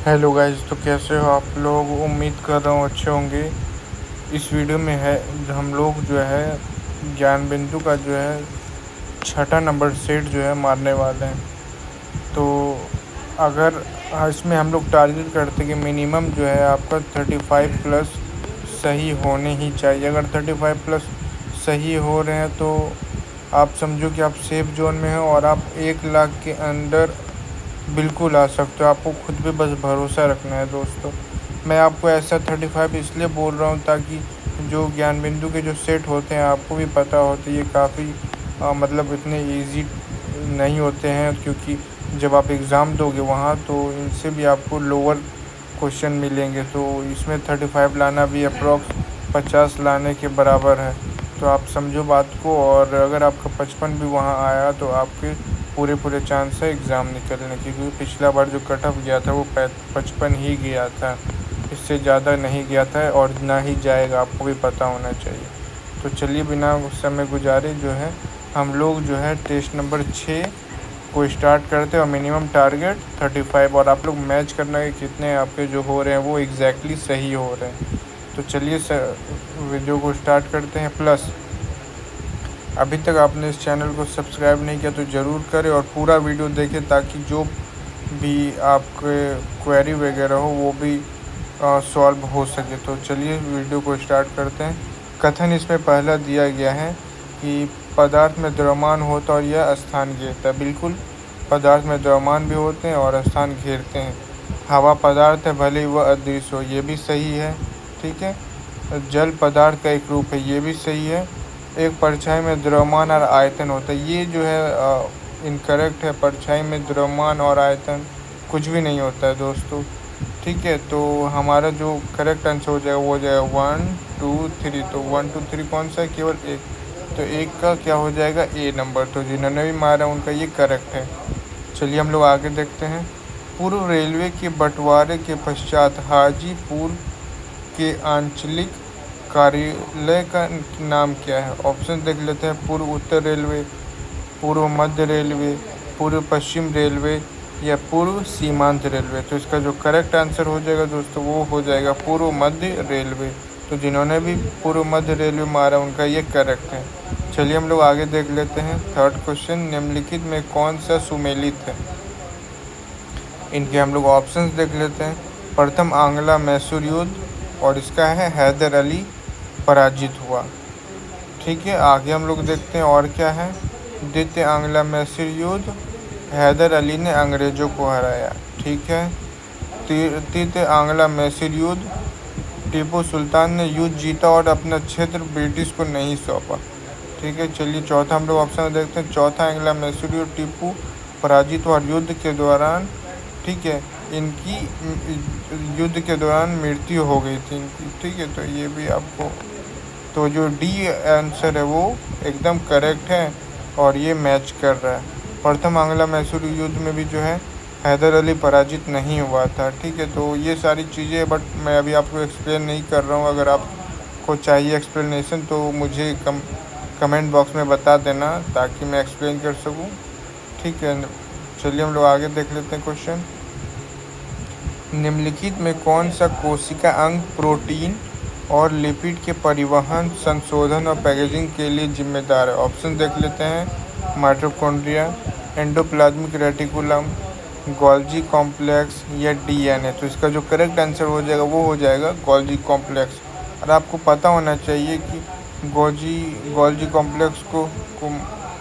Hello guys, तो कैसे हो आप लोग। उम्मीद कर रहा हूँ अच्छे होंगे। इस वीडियो में है हम लोग जो है ज्ञान बिंदु का जो है छठा नंबर सेट जो है मारने वाले हैं। तो अगर इसमें हम लोग टारगेट करते हैं कि मिनिमम जो है आपका 35 प्लस सही होने ही चाहिए। अगर 35 प्लस सही हो रहे हैं तो आप समझो कि आप सेफ जोन में हो और आप 1 लाख के अंदर बिल्कुल आ सकते हो। आपको खुद पे बस भरोसा रखना है दोस्तों। मैं आपको ऐसा 35 इसलिए बोल रहा हूँ ताकि जो ज्ञान बिंदु के जो सेट होते हैं आपको भी पता होता है। ये काफ़ी मतलब इतने इजी नहीं होते हैं, क्योंकि जब आप एग्ज़ाम दोगे वहाँ तो इनसे भी आपको लोअर क्वेश्चन मिलेंगे। तो इसमें 35 लाना भी अप्रॉक्स 50 लाने के बराबर है। तो आप समझो बात को। और अगर आपका 55 भी वहाँ आया तो आपके पूरे चांस है एग्ज़ाम निकलने की, क्योंकि पिछला बार जो कट ऑफ गया था वो 55 ही गया था, इससे ज़्यादा नहीं गया था और ना ही जाएगा, आपको भी पता होना चाहिए। तो चलिए बिना समय गुजारे जो है हम लोग जो है टेस्ट नंबर 6 को स्टार्ट करते हैं। और मिनिमम टारगेट 35, और आप लोग मैच करना है कितने आपके जो हो रहे हैं वो एग्जैक्टली सही हो रहे हैं। तो चलिए वीडियो को स्टार्ट करते हैं। प्लस अभी तक आपने इस चैनल को सब्सक्राइब नहीं किया तो ज़रूर करें और पूरा वीडियो देखें, ताकि जो भी आपके क्वेरी वगैरह हो वो भी सॉल्व हो सके। तो चलिए वीडियो को स्टार्ट करते हैं। कथन इसमें पहला दिया गया है कि पदार्थ में द्रव्यमान होता और यह स्थान घेरता है। बिल्कुल, पदार्थ में द्रव्यमान भी होते हैं और स्थान घेरते हैं। हवा पदार्थ है, भले ही वह अदृश्य हो, ये भी सही है। ठीक है। जल पदार्थ का एक रूप है, ये भी सही है। एक परछाई में द्रव्यमान और आयतन होता है, ये जो है इनकरेक्ट है। परछाई में द्रव्यमान और आयतन कुछ भी नहीं होता है दोस्तों। ठीक है, तो हमारा जो करेक्ट आंसर हो जाएगा वो हो जाएगा 1 2 3। तो 1 2 3 कौन सा है? केवल एक। तो एक का क्या हो जाएगा? ए नंबर। तो जिन्होंने भी मारा उनका ये करेक्ट है। चलिए हम लोग आगे देखते हैं। पूर्व रेलवे के बंटवारे के पश्चात हाजीपुर के आंचलिक कार्यालय का नाम क्या है? ऑप्शन देख लेते हैं। पूर्व उत्तर रेलवे, पूर्व मध्य रेलवे, पूर्व पश्चिम रेलवे या पूर्व सीमांत रेलवे। तो इसका जो करेक्ट आंसर हो जाएगा दोस्तों वो हो जाएगा पूर्व मध्य रेलवे। तो जिन्होंने भी पूर्व मध्य रेलवे मारा उनका ये करेक्ट है। चलिए हम लोग आगे देख लेते हैं। थर्ड क्वेश्चन, निम्नलिखित में कौन सा सुमेलित है? इनके हम लोग ऑप्शंस देख लेते हैं। प्रथम आंग्ला मैसूर युद्ध, और इसका है हैदर अली पराजित हुआ। ठीक है, आगे हम लोग देखते हैं और क्या है। द्वितीय आंग्ला मैसूर युद्ध, हैदर अली ने अंग्रेज़ों को हराया। ठीक है। तृतीय आंग्ला मैसूर युद्ध, टीपू सुल्तान ने युद्ध जीता और अपना क्षेत्र ब्रिटिश को नहीं सौंपा। ठीक है। चलिए चौथा हम लोग ऑप्शन देखते हैं। चौथा आंग्ला मैसूर युद्ध, टीपू पराजित हुआ युद्ध के दौरान। ठीक है, इनकी युद्ध के दौरान मृत्यु हो गई थी इनकी। ठीक है, तो ये भी आपको, तो जो डी आंसर है वो एकदम करेक्ट है और ये मैच कर रहा है। प्रथम आंग्ला मैसूर युद्ध में भी जो है हैदर अली पराजित नहीं हुआ था। ठीक है, तो ये सारी चीज़ें बट मैं अभी आपको एक्सप्लेन नहीं कर रहा हूँ। अगर आपको चाहिए एक्सप्लेनेशन तो मुझे कमेंट बॉक्स में बता देना ताकि मैं एक्सप्लेन कर सकूँ। ठीक है, चलिए हम लोग आगे देख लेते हैं क्वेश्चन। निम्नलिखित में कौन सा कोशिका अंग प्रोटीन और लिपिड के परिवहन, संशोधन और पैकेजिंग के लिए जिम्मेदार है? ऑप्शन देख लेते हैं। Mitochondria, endoplasmic reticulum, Golgi complex या डीएनए। तो इसका जो करेक्ट आंसर हो जाएगा वो हो जाएगा गोल्जी कॉम्प्लेक्स। और आपको पता होना चाहिए कि गोल्जी कॉम्प्लेक्स को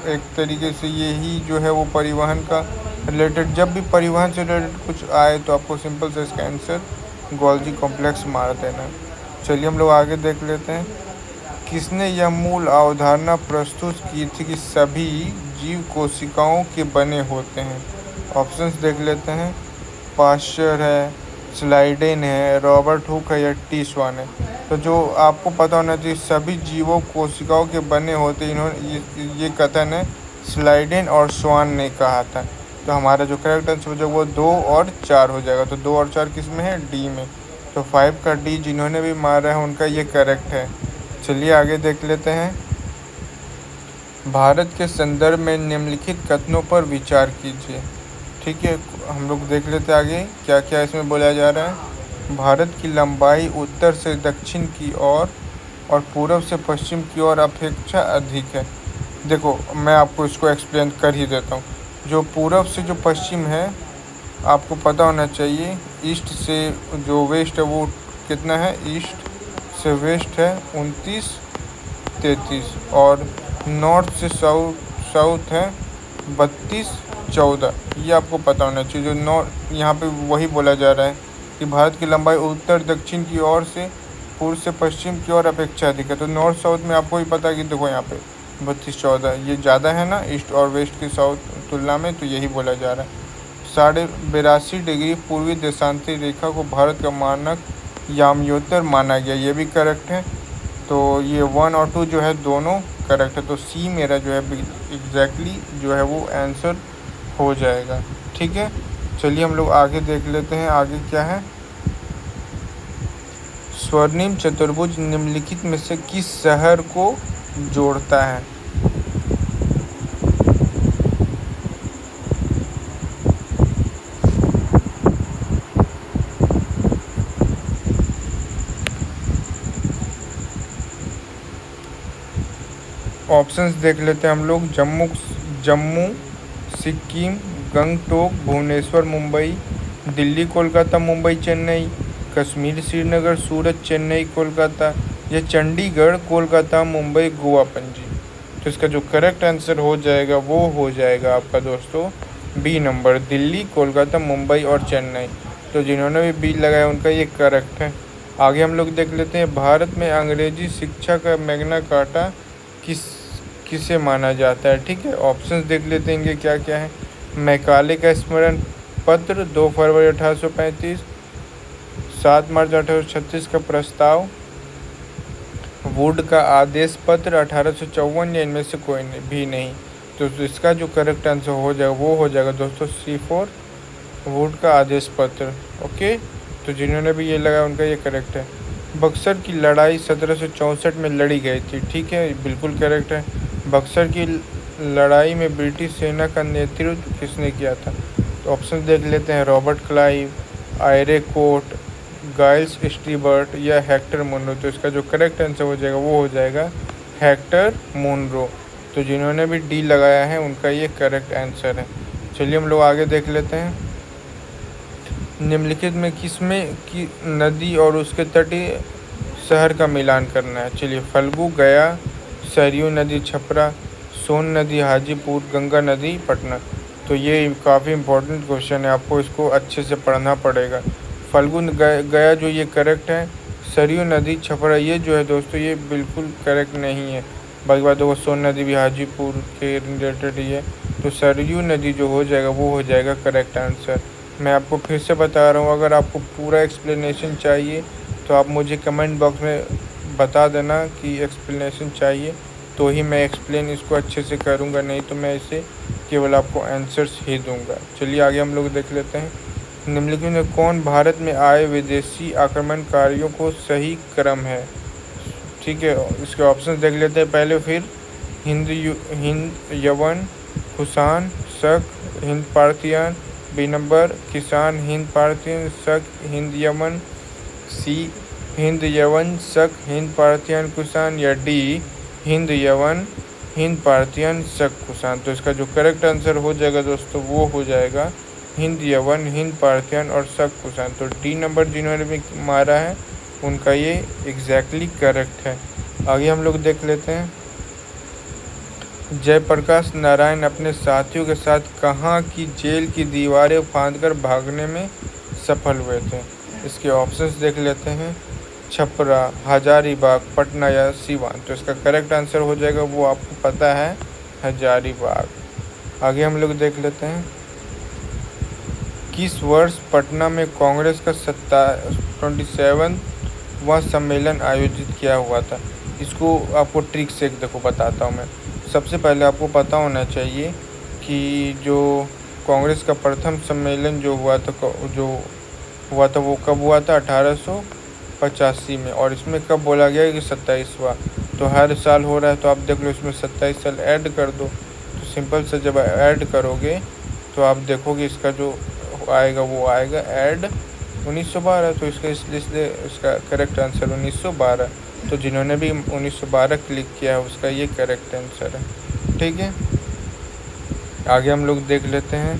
एक तरीके से यही जो है वो परिवहन का रिलेटेड, जब भी परिवहन से रिलेटेड कुछ आए तो आपको सिंपल से इसका आंसर गोल्जी कॉम्प्लेक्स मार देना। चलिए हम लोग आगे देख लेते हैं। किसने यह मूल अवधारणा प्रस्तुत की थी कि सभी जीव कोशिकाओं के बने होते हैं? ऑप्शंस देख लेते हैं। पाश्चर है, स्लाइडेन है, रॉबर्ट हुक है या टी स्वान है। तो जो आपको पता होना चाहिए सभी जीवों कोशिकाओं के बने होते, इन्होंने ये कथन है स्लाइडेन और स्वान ने कहा था। तो हमारा जो करेक्ट आंसर हो जाएगा वो 2 और 4 हो जाएगा। तो 2 और 4 किस में है? डी में। तो 5 का डी जिन्होंने भी मारा है उनका ये करेक्ट है। चलिए आगे देख लेते हैं। भारत के संदर्भ में निम्नलिखित कथनों पर विचार कीजिए। ठीक है, हम लोग देख लेते आगे क्या क्या इसमें बोला जा रहा है। भारत की लंबाई उत्तर से दक्षिण की ओर और पूर्व से पश्चिम की ओर अपेक्षा अधिक है। देखो मैं आपको इसको एक्सप्लेन कर ही देता हूँ। जो पूर्व से जो पश्चिम है आपको पता होना चाहिए, ईस्ट से जो वेस्ट है वो कितना है, ईस्ट से वेस्ट है 29-33, और नॉर्थ से साउथ है 32-14। ये आपको पता होना चाहिए। जो नॉर्थ यहाँ पे वही बोला जा रहा है कि भारत की लंबाई उत्तर दक्षिण की ओर से पूर्व से पश्चिम की ओर अपेक्षा अधिक है। तो नॉर्थ साउथ में आपको ही पता है कि देखो यहाँ पे 32-14 ये ज़्यादा है ना ईस्ट और वेस्ट की साउथ तुलना में, तो यही बोला जा रहा है। 82.5 डिग्री पूर्वी देशांतरी रेखा को भारत का मानक याम्योत्तर माना गया, ये भी करेक्ट है। तो ये 1 और 2 जो है दोनों करेक्ट है। तो सी मेरा जो है एग्जैक्टली जो है वो आंसर हो जाएगा। ठीक है, चलिए हम लोग आगे देख लेते हैं आगे क्या है। स्वर्णिम चतुर्भुज निम्नलिखित में से किस शहर को जोड़ता है। ऑप्शंस देख लेते हैं हम लोग। जम्मू सिक्किम, गंगटोक, भुवनेश्वर, मुंबई, दिल्ली, कोलकाता, मुंबई, चेन्नई, कश्मीर, श्रीनगर, सूरत, चेन्नई, कोलकाता, या चंडीगढ़, कोलकाता, मुंबई, गोवा, पणजी। तो इसका जो करेक्ट आंसर हो जाएगा वो हो जाएगा आपका दोस्तों बी नंबर, दिल्ली, कोलकाता, मुंबई और चेन्नई। तो जिन्होंने भी बी लगाया उनका ये करेक्ट है। आगे हम लोग देख लेते हैं। भारत में अंग्रेजी शिक्षा का मैग्ना कार्टा किसे माना जाता है। ठीक है, ऑप्शंस देख लेते हैं इनके क्या क्या है। मैकाले का स्मरण पत्र 2 फरवरी 1835, 7 मार्च 1836 का प्रस्ताव, वुड का आदेश पत्र 1854, या इनमें से कोई भी नहीं। तो इसका जो करेक्ट आंसर हो जाएगा वो हो जाएगा दोस्तों C4, वुड का आदेश पत्र। ओके, तो जिन्होंने भी ये लगाया उनका ये करेक्ट है। बक्सर की लड़ाई 1764 में लड़ी गई थी। ठीक है, बिल्कुल करेक्ट है। बक्सर की लड़ाई में ब्रिटिश सेना का नेतृत्व किसने किया था। तो ऑप्शन देख लेते हैं। Robert Clive, Eyre Coote, Giles Stibbert, या हेक्टर मुनरो। तो इसका जो करेक्ट आंसर हो जाएगा वो हो जाएगा हेक्टर मुनरो। तो जिन्होंने भी डी लगाया है उनका ये करेक्ट आंसर है। चलिए हम लोग आगे देख लेते हैं। निम्नलिखित में किसमें की नदी और उसके तटीय शहर का मिलान करना है। चलिए, फल्गु गया, सरयू नदी छपरा, सोन नदी हाजीपुर, गंगा नदी पटना। तो ये काफ़ी इम्पोर्टेंट क्वेश्चन है, आपको इसको अच्छे से पढ़ना पड़ेगा। फल्गु गया जो ये करेक्ट है। सरयू नदी छपरा ये जो है दोस्तों ये बिल्कुल करेक्ट नहीं है। बाकी बात देखो, सोन नदी भी हाजीपुर के रिलेटेड ही है। तो सरयू नदी जो हो जाएगा वो हो जाएगा करेक्ट आंसर। मैं आपको फिर से बता रहा हूँ, अगर आपको पूरा एक्सप्लेनेशन चाहिए तो आप मुझे कमेंट बॉक्स में बता देना कि एक्सप्लेनेशन चाहिए, तो ही मैं एक्सप्लेन इसको अच्छे से करूँगा, नहीं तो मैं इसे केवल आपको आंसर्स ही दूँगा। चलिए आगे हम लोग देख लेते हैं। निम्नलिखित में कौन भारत में आए विदेशी आक्रमणकारियों को सही क्रम है। ठीक है, इसके ऑप्शन देख लेते हैं पहले। फिर हिंद यवन, कुषाण, शक, हिंद पार्थियन। बी नंबर, किसान, हिंद पार्थियन, शक, हिंद यवन। सी, हिंद यवन, शक, हिंद पार्थियन, कुषाण। या डी, हिंद यवन, हिंद पार्थियन, शक, कुषाण। तो इसका जो करेक्ट आंसर हो जाएगा दोस्तों वो हो जाएगा हिंद यवन, हिंद पार्थियन और शक, कुषाण। तो डी नंबर जिन्होंने भी मारा है उनका ये एग्जैक्टली करेक्ट है। आगे हम लोग देख लेते हैं। जयप्रकाश नारायण अपने साथियों के साथ कहाँ की जेल की दीवारें फांदकर भागने में सफल हुए थे। इसके ऑप्शंस देख लेते हैं। छपरा, हजारीबाग, पटना या सीवान। तो इसका करेक्ट आंसर हो जाएगा वो आपको पता है हजारीबाग। आगे हम लोग देख लेते हैं। किस वर्ष पटना में कांग्रेस का 27वां सम्मेलन आयोजित किया हुआ था। इसको आपको ट्रिक से देखो बताता हूँ मैं। सबसे पहले आपको पता होना चाहिए कि जो कांग्रेस का प्रथम सम्मेलन जो हुआ था वो कब हुआ था, 1885 में। और इसमें कब बोला गया कि 27वां, तो हर साल हो रहा है तो आप देख लो इसमें 27 साल ऐड कर दो। तो सिंपल से जब ऐड करोगे तो आप देखोगे इसका जो आएगा वो आएगा ऐड 1912, तो इसलिए इसका करेक्ट आंसर 1912। तो जिन्होंने भी 1912 क्लिक किया है उसका ये करेक्ट आंसर है। ठीक है, आगे हम लोग देख लेते हैं।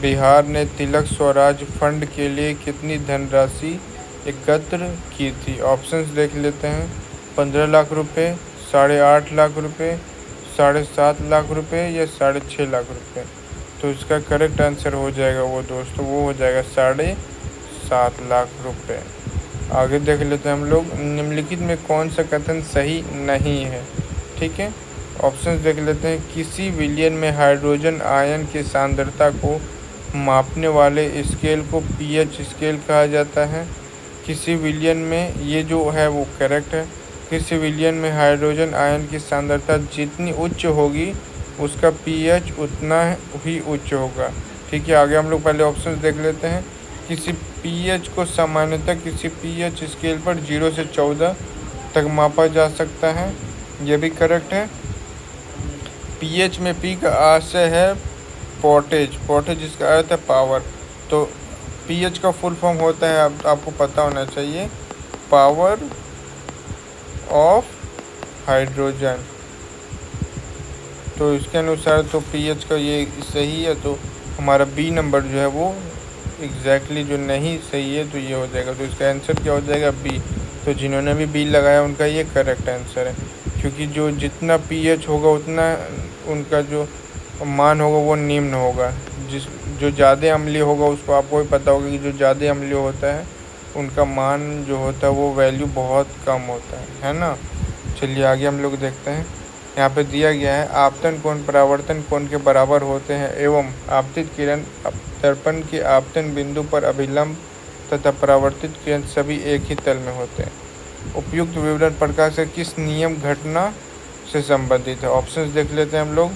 बिहार ने तिलक स्वराज फंड के लिए कितनी धनराशि एकत्र की थी? ऑप्शंस देख लेते हैं। 15 लाख रुपए, 8.5 लाख रुपए, 7.5 लाख रुपए या 6.5 लाख रुपए। तो इसका करेक्ट आंसर हो जाएगा वो दोस्तों, वो हो जाएगा 7.5 लाख रुपए। आगे देख लेते हैं हम लोग। निम्नलिखित में कौन सा कथन सही नहीं है? ठीक है, ऑप्शंस देख लेते हैं। किसी विलयन में हाइड्रोजन आयन की सांद्रता को मापने वाले स्केल को पीएच स्केल कहा जाता है। किसी विलयन में, ये जो है वो करेक्ट है। किसी विलयन में हाइड्रोजन आयन की सांद्रता जितनी उच्च होगी उसका पीएच उतना ही उच्च होगा। ठीक है, आगे हम लोग पहले ऑप्शंस देख लेते हैं। किसी पीएच को सामान्यतः किसी पीएच स्केल पर 0 से 14 तक मापा जा सकता है, यह भी करेक्ट है। पीएच में पी का आशय है पॉटेज, जिसका अर्थ है पावर। तो पीएच का फुल फॉर्म होता है, आपको पता होना चाहिए, पावर ऑफ हाइड्रोजन। तो इसके अनुसार तो पीएच का ये सही है, तो हमारा बी नंबर जो है वो एग्जैक्टली जो नहीं सही है, तो ये हो जाएगा। तो इसका आंसर क्या हो जाएगा? बी। तो जिन्होंने भी बी लगाया उनका ये करेक्ट आंसर है, क्योंकि जो जितना पीएच होगा उतना उनका जो मान होगा वो निम्न होगा। जो ज़्यादा अम्लीय होगा उसको आपको भी पता होगा कि जो ज़्यादा अम्लीय होता है उनका मान जो होता है वो वैल्यू बहुत कम होता है ना। चलिए आगे हम लोग देखते हैं। यहाँ पे दिया गया है आपतन कोण परावर्तन कोण के बराबर होते हैं एवं आपतित किरण दर्पण के आपतन बिंदु पर अभिलंब तथा परावर्तित किरण सभी एक ही तल में होते हैं। उपयुक्त विवरण प्रकाश के किस नियम घटना से संबंधित है? ऑप्शंस देख लेते हैं हम लोग।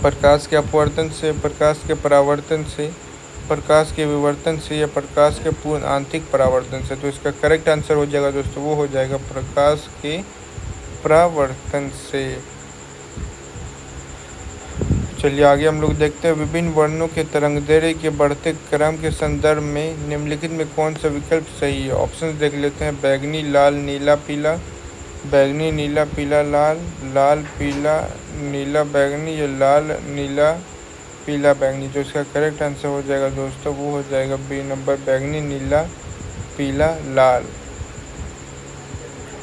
प्रकाश के अपवर्तन से, प्रकाश के परावर्तन से, प्रकाश के विवर्तन से या प्रकाश के पूर्ण आंतरिक परावर्तन से। तो इसका करेक्ट आंसर हो जाएगा दोस्तों, वो हो जाएगा प्रकाश के परावर्तन से। चलिए आगे हम लोग देखते हैं। विभिन्न वर्णों के तरंगदैर्घ्य के बढ़ते क्रम के संदर्भ में निम्नलिखित में कौन सा विकल्प सही है? ऑप्शंस देख लेते हैं। बैगनी, लाल, नीला, पीला, बैगनी, नीला, पीला, लाल, लाल, पीला, नीला, बैगनी या लाल, नीला, पीला, बैगनी। तो इसका करेक्ट आंसर हो जाएगा दोस्तों, वो हो जाएगा बी नंबर, बैगनी, नीला, पीला, लाल।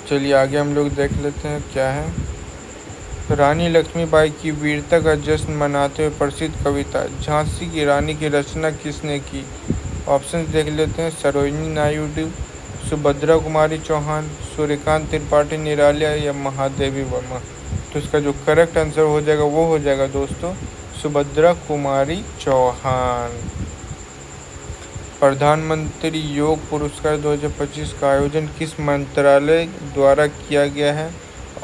चलिए आगे हम लोग देख लेते हैं क्या है। रानी लक्ष्मीबाई की वीरता का जश्न मनाते हुए प्रसिद्ध कविता झांसी की रानी की रचना किसने की? ऑप्शंस देख लेते हैं। सरोजिनी नायडू, सुभद्रा कुमारी चौहान, सूर्यकांत त्रिपाठी निराला या महादेवी वर्मा। तो इसका जो करेक्ट आंसर हो जाएगा वो हो जाएगा दोस्तों सुभद्रा कुमारी चौहान। प्रधानमंत्री योग पुरस्कार 2025 का आयोजन किस मंत्रालय द्वारा किया गया है?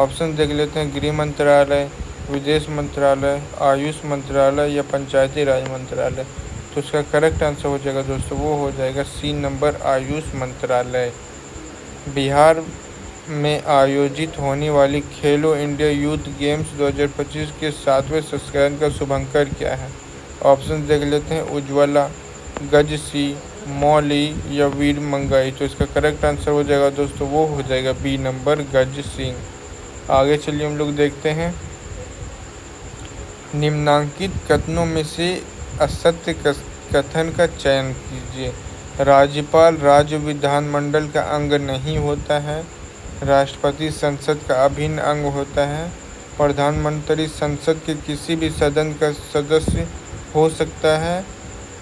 ऑप्शन देख लेते हैं। गृह मंत्रालय, विदेश मंत्रालय, आयुष मंत्रालय या पंचायती राज मंत्रालय। तो इसका करेक्ट आंसर हो जाएगा दोस्तों, वो हो जाएगा सी नंबर, आयुष मंत्रालय। बिहार में आयोजित होने वाली खेलो इंडिया यूथ गेम्स 2025 के 7वें संस्करण का शुभंकर क्या है? ऑप्शन देख लेते हैं। उज्ज्वला, गजसी, मौली या वीर मंगाई। तो इसका करेक्ट आंसर हो जाएगा दोस्तों, वो हो जाएगा बी नंबर, गज सिंह। आगे चलिए हम लोग देखते हैं। निम्नांकित कथनों में से असत्य कथन का चयन कीजिए। राज्यपाल राज्य विधानमंडल का अंग नहीं होता है। राष्ट्रपति संसद का अभिन्न अंग होता है। प्रधानमंत्री संसद के किसी भी सदन का सदस्य हो सकता है।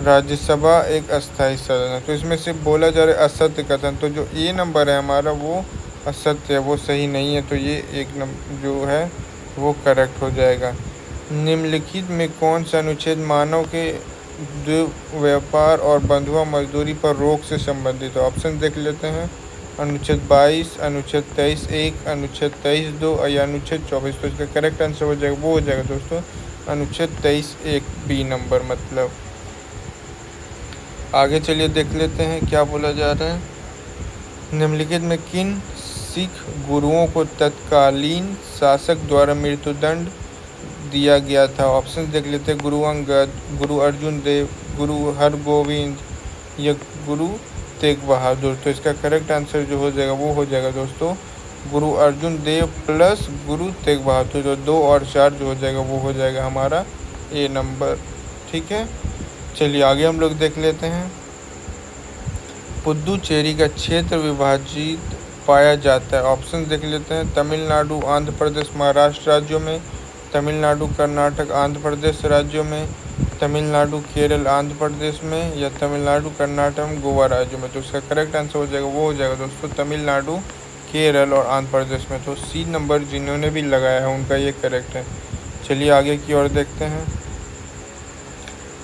राज्यसभा एक अस्थायी सदन है। तो इसमें से बोला जा रहा है असत्य कथन, तो जो ए नंबर है हमारा वो असत्य है, वो सही नहीं है। तो ये एक नंबर जो है वो करेक्ट हो जाएगा। निम्नलिखित में कौन सा अनुच्छेद मानव के व्यापार और बंधुआ मजदूरी पर रोक से संबंधित है? ऑप्शन देख लेते हैं। अनुच्छेद 22, अनुच्छेद 23(1), अनुच्छेद 23(2) या अनुच्छेद 24। तो इसका करेक्ट आंसर हो जाएगा, वो हो जाएगा दोस्तों अनुच्छेद 23(1) बी नंबर मतलब। आगे चलिए देख लेते हैं क्या बोला जा रहा है। निम्नलिखित में किन सिख गुरुओं को तत्कालीन शासक द्वारा मृत्युदंड दिया गया था? ऑप्शन देख लेते हैं, गुरु अंगद, गुरु अर्जुन देव, गुरु हरगोविंद या गुरु तेग बहादुर। तो इसका करेक्ट आंसर जो हो जाएगा वो हो जाएगा दोस्तों गुरु अर्जुन देव प्लस गुरु तेग बहादुर। तो 2 और 4 जो हो जाएगा वो हो जाएगा हमारा ए नंबर। ठीक है, चलिए आगे हम लोग देख लेते हैं। पुदुचेरी का क्षेत्र विभाजित पाया जाता है। ऑप्शन देख लेते हैं, तमिलनाडु, आंध्र प्रदेश, महाराष्ट्र राज्यों में, तमिलनाडु, कर्नाटक, आंध्र प्रदेश राज्यों में, तमिलनाडु, केरल, आंध्र प्रदेश में, या तमिलनाडु, कर्नाटक, गोवा राज्यों में। तो इसका करेक्ट आंसर हो जाएगा वो हो जाएगा दोस्तों तमिलनाडु, केरल और आंध्र प्रदेश में। तो सी नंबर जिन्होंने भी लगाया है उनका ये करेक्ट है। चलिए आगे की ओर देखते हैं।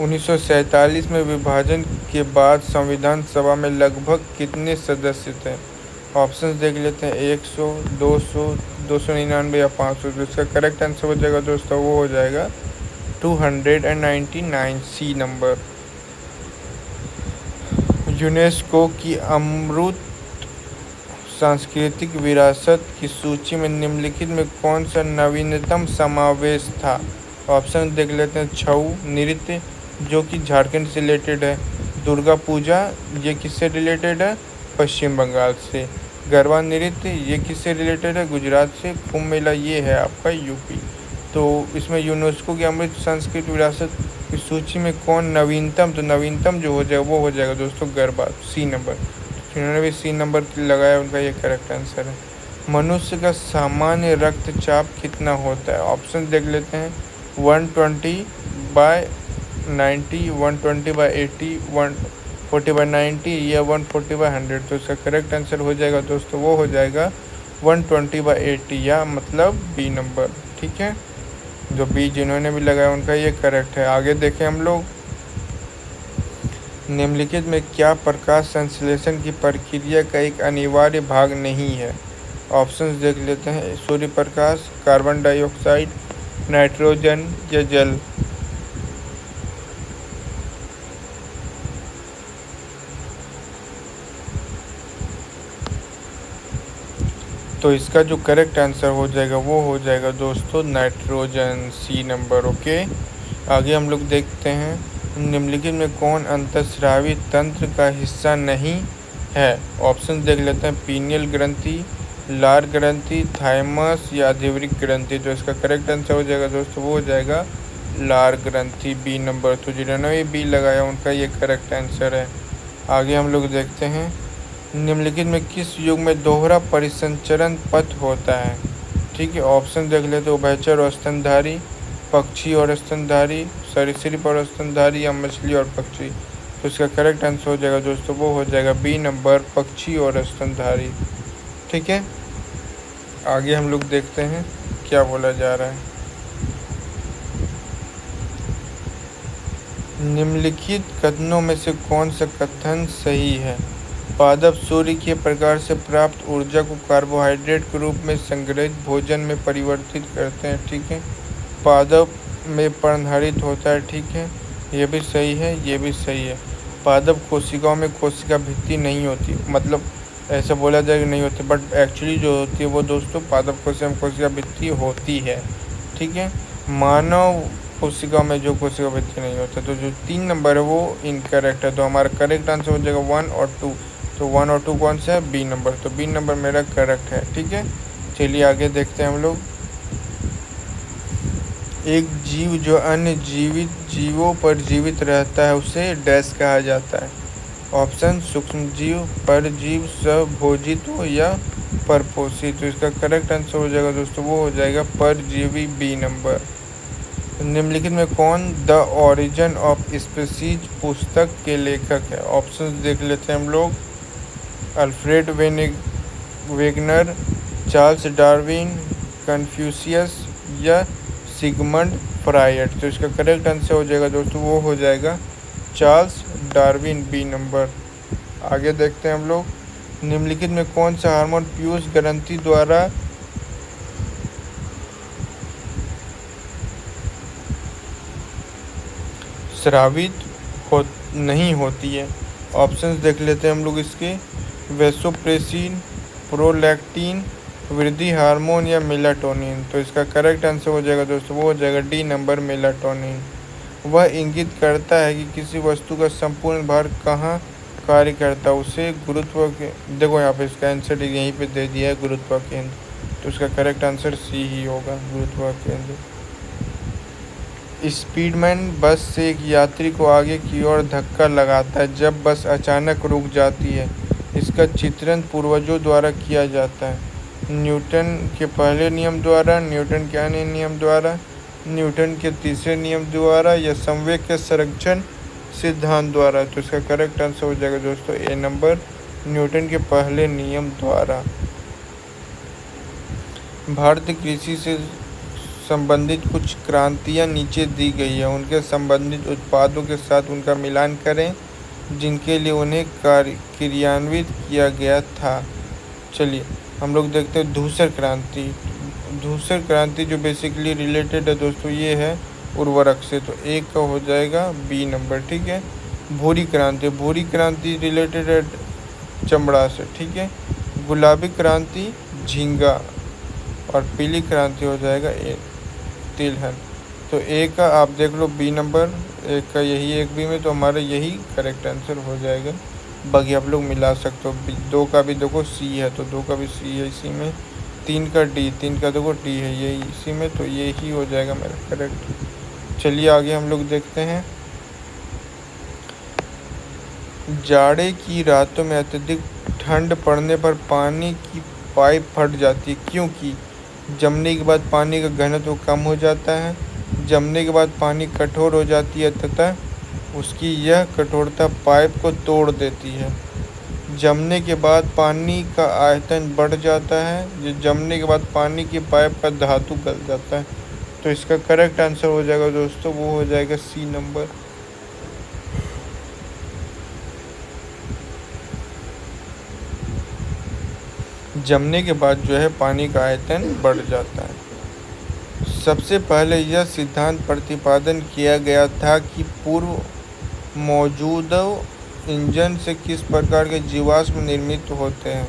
1947 में विभाजन के बाद संविधान सभा में लगभग कितने सदस्य थे? ऑप्शंस देख लेते हैं, 100, 200, 299 या 500। तो इसका करेक्ट आंसर हो जाएगा दोस्तों वो हो जाएगा 299, सी नंबर। यूनेस्को की अमूर्त सांस्कृतिक विरासत की सूची में निम्नलिखित में कौन सा नवीनतम समावेश था? ऑप्शन देख लेते हैं, छऊ नृत्य जो कि झारखंड से रिलेटेड है, दुर्गा पूजा ये किससे रिलेटेड है? पश्चिम बंगाल से, गरबा नृत्य ये किससे रिलेटेड है? गुजरात से, कुंभ मेला ये है आपका यूपी। तो इसमें यूनेस्को की अमृत सांस्कृतिक विरासत की सूची में कौन नवीनतम? तो नवीनतम जो हो जाएगा वो हो जाएगा दोस्तों गरबा, सी नंबर। जिन्होंने भी सी नंबर लगाया उनका ये करेक्ट आंसर है। मनुष्य का सामान्य रक्तचाप कितना होता है? ऑप्शन देख लेते हैं, 120/90, 120/80, 140/90 या 140/100। तो इसका करेक्ट आंसर हो जाएगा दोस्तों वो हो जाएगा 120/80 या मतलब बी नंबर। ठीक है, जो बी जिन्होंने भी लगाया उनका ये करेक्ट है। आगे देखें हम लोग, निम्नलिखित में क्या प्रकाश संश्लेषण की प्रक्रिया का एक अनिवार्य भाग नहीं है? ऑप्शंस देख लेते हैं, Surya Prakash, carbon dioxide, nitrogen या जल। तो इसका जो करेक्ट आंसर हो जाएगा वो हो जाएगा दोस्तों नाइट्रोजन, सी नंबर। ओके, आगे हम लोग देखते हैं, निम्नलिखित में कौन अंतःस्रावी तंत्र का हिस्सा नहीं है? ऑप्शन देख लेते हैं, पीनियल ग्रंथि, लार ग्रंथि, थाइमस या अधिवृक्क ग्रंथि। तो इसका करेक्ट आंसर हो जाएगा दोस्तों वो हो जाएगा लार ग्रंथि, बी नंबर। तो जिन्होंने भी बी लगाया उनका ये करेक्ट आंसर है। आगे हम लोग देखते हैं, निम्नलिखित में किस युग में दोहरा परिसंचरण पथ होता है? ठीक है, ऑप्शन देख लेते, उभयचर और स्तनधारी, पक्षी और स्तनधारी, सरीसृप और स्तनधारी या मछली और पक्षी। तो इसका करेक्ट आंसर हो जाएगा दोस्तों वो हो जाएगा बी नंबर, पक्षी और स्तनधारी। ठीक है, आगे हम लोग देखते हैं क्या बोला जा रहा है। निम्नलिखित कथनों में से कौन सा कथन सही है? पादप सूर्य के प्रकाश से प्राप्त ऊर्जा को कार्बोहाइड्रेट के रूप में संग्रहित भोजन में परिवर्तित करते हैं। ठीक है, पादप में पर्णहरित होता है। ठीक है, ये भी सही है, ये भी सही है। पादप कोशिकाओं में कोशिका भित्ति नहीं होती, मतलब ऐसा बोला जाए कि नहीं होती, बट एक्चुअली जो होती है वो दोस्तों पादप कोशिका में कोशिका भित्ति होती है। ठीक है, मानव कोशिका में जो कोशिका भित्ति नहीं होता। तो जो 3 नंबर है वो इनकरेक्ट है। तो हमारा करेक्ट आंसर हो जाएगा 1 और 2। तो 1 और 2 कौन सा है? B number. तो बी नंबर मेरा करेक्ट है। ठीक है, चलिए आगे देखते हैं हम लोग। एक जीव जो अन्य जीवित जीवों पर जीवित रहता है उसे डैश कहा जाता है? ऑप्शन, सूक्ष्म जीव, परजीव, स्वभोजित्व या परपोषी। तो इसका करेक्ट आंसर हो जाएगा दोस्तों वो हो जाएगा परजीवी, बी नंबर। निम्नलिखित में कौन द ओरिजिन ऑफ स्पीसीज पुस्तक के लेखक है? ऑप्शन देख लेते हैं हम लोग, Alfred Wegener, Charles Darwin, Confucius या सिगमंड फ्रायड। तो इसका करेक्ट आंसर हो जाएगा दोस्तों वो हो जाएगा चार्ल्स डार्विन, बी नंबर। आगे देखते हैं हम लोग, निम्नलिखित में कौन सा हार्मोन पीयूष ग्रंथि द्वारा स्रावित नहीं होती है? ऑप्शंस देख लेते हैं हम लोग इसके, वेसोप्रेसिन, प्रोलैक्टिन, वृद्धि हार्मोन या मेलाटोनिन। तो इसका करेक्ट आंसर हो जाएगा दोस्तों, वो हो जाएगा डी नंबर, मेलाटोनिन। वह इंगित करता है कि किसी वस्तु का संपूर्ण भार कहाँ कार्य करता है, उसे गुरुत्व के, देखो यहाँ पे इसका आंसर यहीं पे दे दिया है, गुरुत्व केंद्र। तो इसका करेक्ट आंसर सी ही होगा, गुरुत्व केंद्र। स्पीडमैन बस से एक यात्री को आगे की ओर धक्का लगाता है जब बस अचानक रुक जाती है। इसका चित्रण पूर्वजों द्वारा किया जाता है। न्यूटन के पहले नियम द्वारा, न्यूटन के अन्य नियम द्वारा, न्यूटन के तीसरे नियम द्वारा या संवेग के संरक्षण सिद्धांत द्वारा। तो इसका करेक्ट आंसर हो जाएगा दोस्तों ए नंबर, न्यूटन के पहले नियम द्वारा। भारतीय कृषि से संबंधित कुछ क्रांतियाँ नीचे दी गई है। उनके संबंधित उत्पादों के साथ उनका मिलान करें जिनके लिए उन्हें क्रियान्वित किया गया था। चलिए हम लोग देखते हैं धूसर क्रांति। धूसर क्रांति जो बेसिकली रिलेटेड है दोस्तों, ये है उर्वरक से। तो एक का हो जाएगा बी नंबर, ठीक है। भूरी क्रांति, भूरी क्रांति रिलेटेड है चमड़ा से, ठीक है। गुलाबी क्रांति झींगा, और पीली क्रांति हो जाएगा ए तिलहन। तो ए का आप देख लो बी नंबर, एक का यही एक बी में, तो हमारा यही करेक्ट आंसर हो जाएगा। बाकी आप लोग मिला सकते हो, दो का भी देखो सी है तो दो का भी सी है इसी में, तीन का डी, तीन का देखो डी है यही इसी में, तो ये ही हो जाएगा मेरा करेक्ट। चलिए आगे हम लोग देखते हैं। जाड़े की रातों में अत्यधिक ठंड पड़ने पर पानी की पाइप फट जाती है क्योंकि जमने के बाद पानी का घनत्व कम हो जाता है, जमने के बाद पानी कठोर हो जाती है तथा उसकी यह कठोरता पाइप को तोड़ देती है। जमने के बाद पानी का आयतन बढ़ जाता है, जमने के बाद पानी की पाइप का धातु गल जाता है। तो इसका करेक्ट आंसर हो जाएगा दोस्तों, वो हो जाएगा सी नंबर। जमने के बाद जो है पानी का आयतन बढ़ जाता है। सबसे पहले यह सिद्धांत प्रतिपादन किया गया था कि पूर्व मौजूद इंजन से किस प्रकार के जीवाश्म निर्मित होते हैं।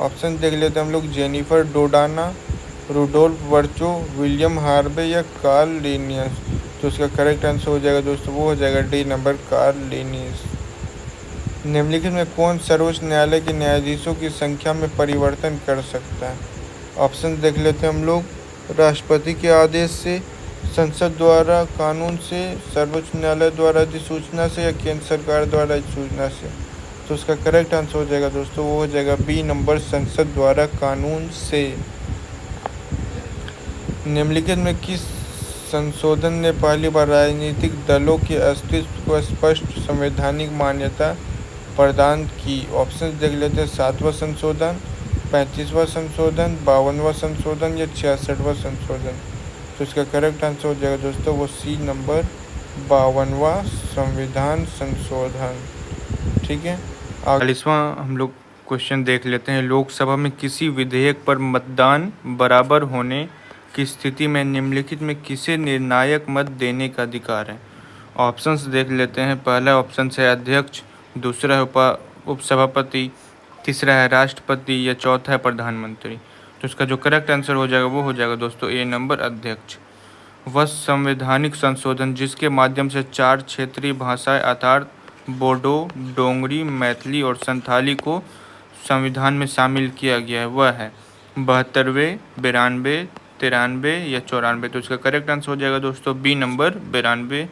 ऑप्शन देख लेते हैं हम लोग, जेनिफर डोडाना, रुडोल्फ वर्चो, विलियम हार्वे या कार्ल लिनियस। तो उसका करेक्ट आंसर हो जाएगा दोस्तों, वो हो जाएगा डी नंबर, कार्ल लिनियस। निम्नलिखित में कौन सर्वोच्च न्यायालय के न्यायाधीशों की संख्या में परिवर्तन कर सकता है। ऑप्शन देख लेते हैं हम लोग, राष्ट्रपति के आदेश से, संसद द्वारा कानून से, सर्वोच्च न्यायालय द्वारा अधिसूचना से या केंद्र सरकार द्वारा अधिसूचना से। तो उसका करेक्ट आंसर हो जाएगा दोस्तों, वो हो जाएगा बी नंबर, संसद द्वारा कानून से। निम्नलिखित में किस संशोधन ने पहली बार राजनीतिक दलों के अस्तित्व को स्पष्ट संवैधानिक मान्यता प्रदान की। ऑप्शन देख लेते हैं, 7वां संशोधन, 35वां संशोधन, 52वां संशोधन या 66वां संशोधन। तो इसका करेक्ट आंसर हो जाएगा दोस्तों, वो सी नंबर, 52वां संविधान संशोधन, ठीक है। 40वां हम लोग क्वेश्चन देख लेते हैं। लोकसभा में किसी विधेयक पर मतदान बराबर होने की स्थिति में निम्नलिखित में किसे निर्णायक मत देने का अधिकार है। ऑप्शंस देख लेते हैं। पहला ऑप्शन है अध्यक्ष, दूसरा है उपसभापति, तीसरा है राष्ट्रपति या चौथा है प्रधानमंत्री। तो इसका जो करेक्ट आंसर हो जाएगा वो हो जाएगा दोस्तों ए नंबर, अध्यक्ष। वह संवैधानिक संशोधन जिसके माध्यम से 4 क्षेत्रीय भाषाएं अर्थात बोडो, डोंगरी, मैथिली और संथाली को संविधान में शामिल किया गया है, वह है 72वें, 92, 93 या 94। तो इसका करेक्ट आंसर हो जाएगा दोस्तों बी नंबर, 92।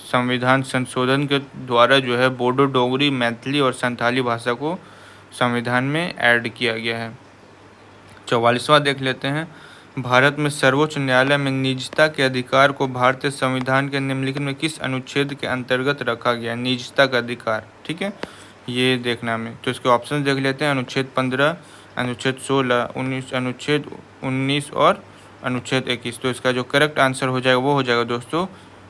संविधान संशोधन के द्वारा जो है बोडो, डोगरी, मैथिली और संथाली भाषा को संविधान में ऐड किया गया है। 44वां देख लेते हैं। भारत में सर्वोच्च न्यायालय में निजता के अधिकार को भारतीय संविधान के निम्नलिखित में किस अनुच्छेद के अंतर्गत रखा गया। निजता का अधिकार, ठीक है, ये देखना में। तो इसके ऑप्शन देख लेते हैं। अनुच्छेद 15, अनुच्छेद 16, 19, अनुच्छेद 19 और अनुच्छेद 21। तो इसका जो करेक्ट आंसर हो जाएगा वो हो जाएगा दोस्तों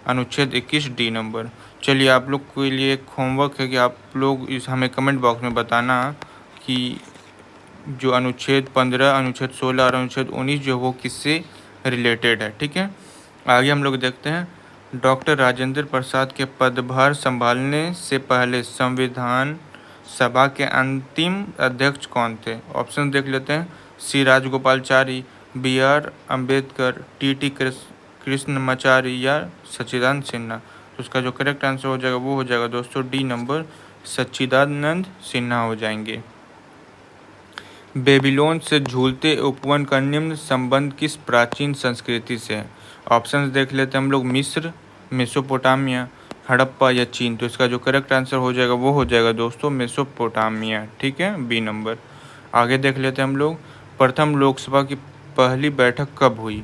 अनुच्छेद 21, डी नंबर। चलिए आप लोग के लिए एक होमवर्क है कि आप लोग इस हमें कमेंट बॉक्स में बताना कि जो अनुच्छेद 15, अनुच्छेद 16 और अनुच्छेद 19 जो वो किससे रिलेटेड है, ठीक है। आगे हम लोग देखते हैं। डॉक्टर राजेंद्र प्रसाद के पदभार संभालने से पहले संविधान सभा के अंतिम अध्यक्ष कौन थे। ऑप्शन देख लेते हैं। C Rajagopalachari, B R Ambedkar, T Krishnamachari या सच्चिदानंद सिन्हा। तो उसका जो करेक्ट आंसर हो जाएगा वो हो जाएगा दोस्तों डी नंबर, सच्चिदानंद सिन्हा हो जाएंगे। बेबीलोन से झूलते उपवन का निम्न संबंध किस प्राचीन संस्कृति से है? ऑप्शंस देख लेते हैं हम लोग, मिस्र, मेसोपोटामिया, हड़प्पा या चीन। तो इसका जो करेक्ट आंसर हो जाएगा वो हो जाएगा दोस्तों मेसोपोटामिया, ठीक है, बी नंबर। आगे देख लेते हैं हम लोग, प्रथम लोकसभा की पहली बैठक कब हुई?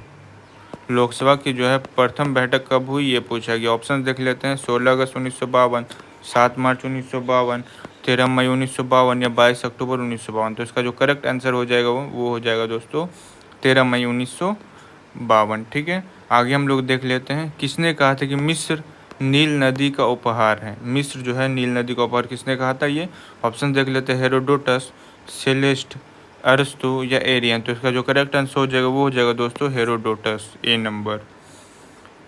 लोकसभा की जो है प्रथम बैठक कब हुई ये पूछा गया। ऑप्शन देख लेते हैं, 16 अगस्त 1952, 7 मार्च 1952, 13 मई 1952 या 22 अक्टूबर 1952। तो इसका जो करेक्ट आंसर हो जाएगा वो हो जाएगा दोस्तों 13 मई 1952, ठीक है। आगे हम लोग देख लेते हैं, किसने कहा था कि मिस्र नील नदी का उपहार है? मिस्र जो है नील नदी का उपहार किसने कहा था ये? ऑप्शन देख लेते हैं, हेरोडोटस, सेलेस्ट, अरस्तु या एरियन। तो इसका जो करेक्ट आंसर हो जाएगा वो हो जाएगा दोस्तों हेरोडोटस, ए नंबर।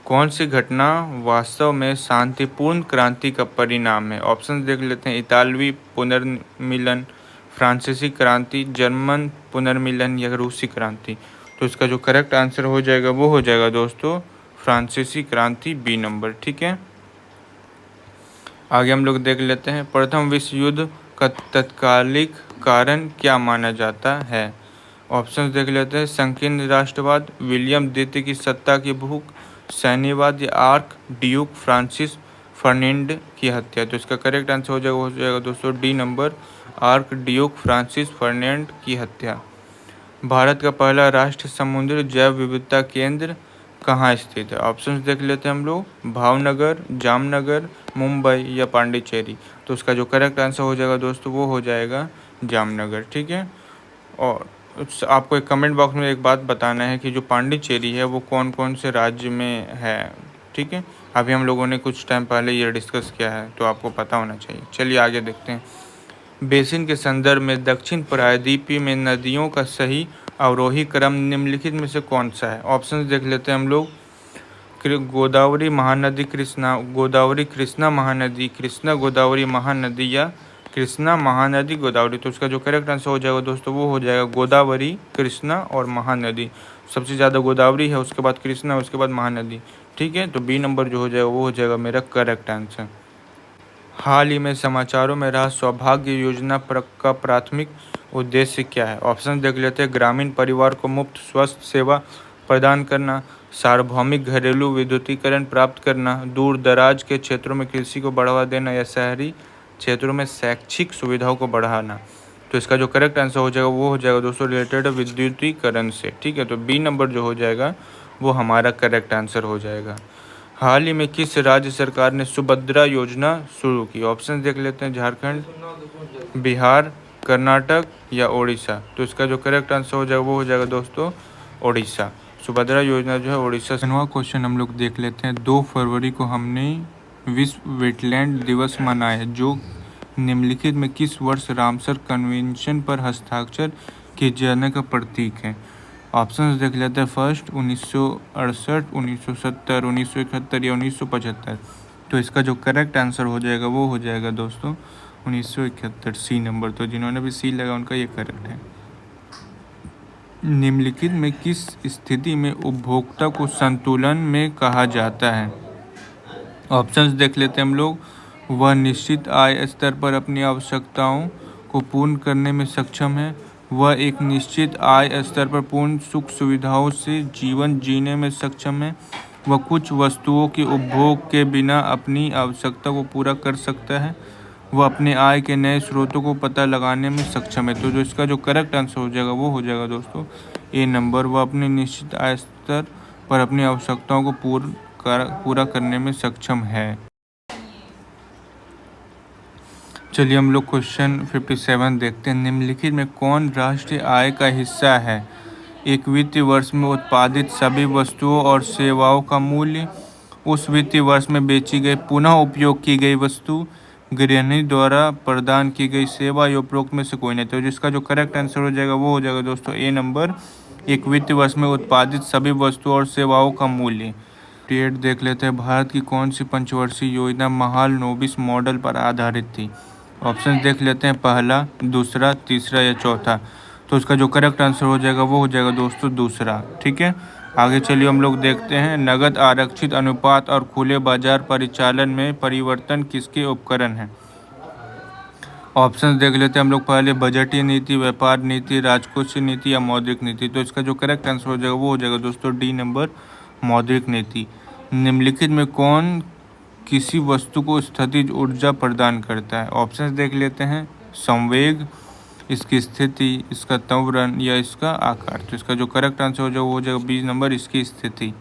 कौन सी घटना वास्तव में शांतिपूर्ण क्रांति का परिणाम है? ऑप्शन देख लेते हैं, इतालवी पुनर्मिलन, फ्रांसीसी क्रांति, जर्मन पुनर्मिलन या रूसी क्रांति। तो इसका जो करेक्ट आंसर हो जाएगा वो हो जाएगा दोस्तों फ्रांसीसी क्रांति, बी नंबर, ठीक है। आगे हम लोग देख लेते हैं, प्रथम विश्व युद्ध का तत्कालिक कारण क्या माना जाता है? ऑप्शंस देख लेते हैं, संकीर्ण राष्ट्रवाद, विलियम द्वितीय की सत्ता की भूख, सैन्यवाद या आर्क ड्यूक फ्रांसिस फर्डिनेंड की हत्या। तो इसका करेक्ट आंसर हो जाएगा दोस्तों D number, arc Duke Francis Ferdinand की हत्या। भारत का पहला राष्ट्रीय समुद्री जैव विविधता केंद्र कहाँ स्थित है? ऑप्शंस देख लेते हैं हम लोग, भावनगर, जामनगर, मुंबई या पांडिचेरी। तो उसका जो करेक्ट आंसर हो जाएगा दोस्तों वो हो जाएगा जामनगर, ठीक है। और आपको एक कमेंट बॉक्स में एक बात बताना है कि जो पांडिचेरी है वो कौन कौन से राज्य में है, ठीक है। अभी हम लोगों ने कुछ टाइम पहले ये डिस्कस किया है तो आपको पता होना चाहिए। चलिए आगे देखते हैं, बेसिन के संदर्भ में दक्षिण प्रायद्वीपीय में नदियों का सही अवरोही क्रम निम्नलिखित में से कौन सा है? ऑप्शंस देख लेते हैं हम लोग, गोदावरी महानदी कृष्णा, गोदावरी कृष्णा महानदी, कृष्णा गोदावरी महानदी या कृष्णा महानदी गोदावरी। तो उसका जो करेक्ट आंसर हो जाएगा दोस्तों वो हो जाएगा गोदावरी, कृष्णा और महानदी। सबसे ज़्यादा गोदावरी है, उसके बाद कृष्णा, उसके बाद महानदी, ठीक है। तो बी नंबर जो हो जाएगा वो हो जाएगा मेरा करेक्ट आंसर। हाल ही में समाचारों में रहा सौभाग्य योजना का प्राथमिक उद्देश्य क्या है? ऑप्शन देख लेते हैं, ग्रामीण परिवार को मुफ्त स्वास्थ्य सेवा प्रदान करना, सार्वभौमिक घरेलू विद्युतीकरण प्राप्त करना, दूर दराज के क्षेत्रों में कृषि को बढ़ावा देना या शहरी क्षेत्रों में शैक्षिक सुविधाओं को बढ़ाना। तो इसका जो करेक्ट आंसर हो जाएगा वो हो जाएगा दोस्तों रिलेटेड विद्युतीकरण से, ठीक है। तो बी नंबर जो हो जाएगा वो हमारा करेक्ट आंसर हो जाएगा। हाल ही में किस राज्य सरकार ने सुभद्रा योजना शुरू की? ऑप्शन देख लेते हैं, झारखंड, बिहार, कर्नाटक या ओडिशा। तो इसका जो करेक्ट आंसर हो जाएगा वो हो जाएगा दोस्तों ओडिशा। सुभद्रा योजना जो है ओडिशा से। नवा क्वेश्चन हम लोग देख लेते हैं, 2 फरवरी को हमने विश्व वेटलैंड दिवस मनाया जो निम्नलिखित में किस वर्ष रामसर कन्वेंशन पर हस्ताक्षर किए जाने का प्रतीक है? ऑप्शंस देख लेते हैं, फर्स्ट 1968, 1970, 1971 या 1975। तो इसका जो करेक्ट आंसर हो जाएगा वो हो जाएगा दोस्तों 1971, सी नंबर। तो जिन्होंने भी सी लगा उनका ये करेक्ट है। निम्नलिखित में किस स्थिति में उपभोक्ता को संतुलन में कहा जाता है? ऑप्शंस देख लेते हैं हम लोग, वह निश्चित आय स्तर पर अपनी आवश्यकताओं को पूर्ण करने में सक्षम है, वह एक निश्चित आय स्तर पर पूर्ण सुख सुविधाओं से जीवन जीने में सक्षम है, वह कुछ वस्तुओं के उपभोग के बिना अपनी आवश्यकता को पूरा कर सकता है, वह अपने आय के नए स्रोतों को पता लगाने में सक्षम है। तो जो इसका जो करेक्ट आंसर हो जाएगा वो हो जाएगा दोस्तों ए नंबर, वह अपने निश्चित आय स्तर पर अपनी आवश्यकताओं को पूरा करने में सक्षम है। चलिए हम लोग क्वेश्चन 57 देखते हैं, निम्नलिखित में कौन राष्ट्रीय आय का हिस्सा है? एक वित्तीय वर्ष में उत्पादित सभी वस्तुओं और सेवाओं का मूल्य, उस वित्तीय वर्ष में बेची गई पुनः उपयोग की गई वस्तु, गृहिणी द्वारा प्रदान की गई सेवा या उपरोक्त में से कोई नहीं। तो जिसका जो करेक्ट आंसर हो जाएगा वो हो जाएगा दोस्तों ए नंबर, एक वित्तीय वर्ष में उत्पादित सभी वस्तुओं और सेवाओं का मूल्य। 58 देख लेते हैं, भारत की कौन सी पंचवर्षीय योजना महालनोबिस मॉडल पर आधारित थी? ऑप्शन देख लेते हैं, पहला, दूसरा, तीसरा या चौथा। तो इसका जो करेक्ट आंसर हो जाएगा वो हो जाएगा दोस्तों दूसरा। ठीक है, आगे चलिए हम लोग देखते हैं नगद आरक्षित अनुपात और खुले बाजार परिचालन में परिवर्तन किसके उपकरण हैं। ऑप्शंस देख लेते हैं हम लोग पहले, बजटीय नीति, व्यापार नीति, राजकोषीय नीति या मौद्रिक नीति। तो इसका जो करेक्ट आंसर हो जाएगा वो हो जाएगा दोस्तों डी नंबर, मौद्रिक नीति। निम्नलिखित में कौन किसी वस्तु को स्थितिज ऊर्जा प्रदान करता है। ऑप्शंस देख लेते हैं, संवेग, इसकी स्थिति, इसका त्वरण या इसका आकार। तो इसका जो करेक्ट आंसर हो जाएगा वो हो जाएगा बी नंबर, इसकी स्थिति।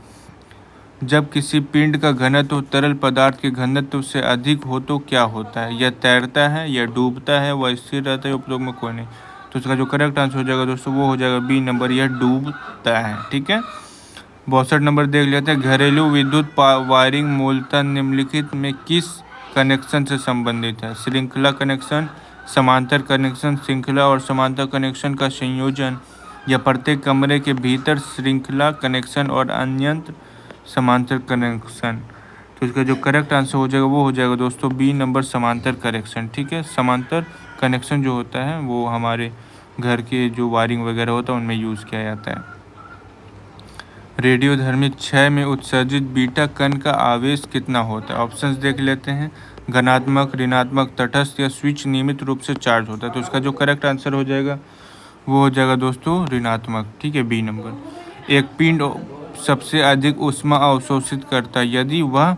जब किसी पिंड का घनत्व तरल पदार्थ के घनत्व से अधिक हो तो क्या होता है। यह तैरता है, यह डूबता है, वह स्थिर रहता है, उपयोग में कोई नहीं। तो इसका जो करेक्ट आंसर हो जाएगा दोस्तों वो हो जाएगा बी नंबर, यह डूबता है। ठीक है, 62 नंबर देख लेते हैं, घरेलू विद्युत वायरिंग मूलतः निम्नलिखित में किस कनेक्शन से संबंधित है। श्रृंखला कनेक्शन, समांतर कनेक्शन, श्रृंखला और समांतर कनेक्शन का संयोजन, या प्रत्येक कमरे के भीतर श्रृंखला कनेक्शन और अन्यंत्र समांतर कनेक्शन। तो इसका जो करेक्ट आंसर हो जाएगा वो हो जाएगा दोस्तों बी नंबर, समांतर कनेक्शन। ठीक है, समांतर कनेक्शन जो होता है वो हमारे घर के जो वायरिंग वगैरह होता है उनमें यूज़ किया जाता है। रेडियोधर्मी क्षय में उत्सर्जित बीटा कण का आवेश कितना होता है। ऑप्शंस देख लेते हैं, धनात्मक, ऋणात्मक, तटस्थ या स्विच नियमित रूप से चार्ज होता है। तो इसका जो करेक्ट आंसर हो जाएगा वो हो जाएगा दोस्तों ऋणात्मक। ठीक है, बी नंबर। एक पिंड सबसे अधिक ऊष्मा अवशोषित करता है यदि वह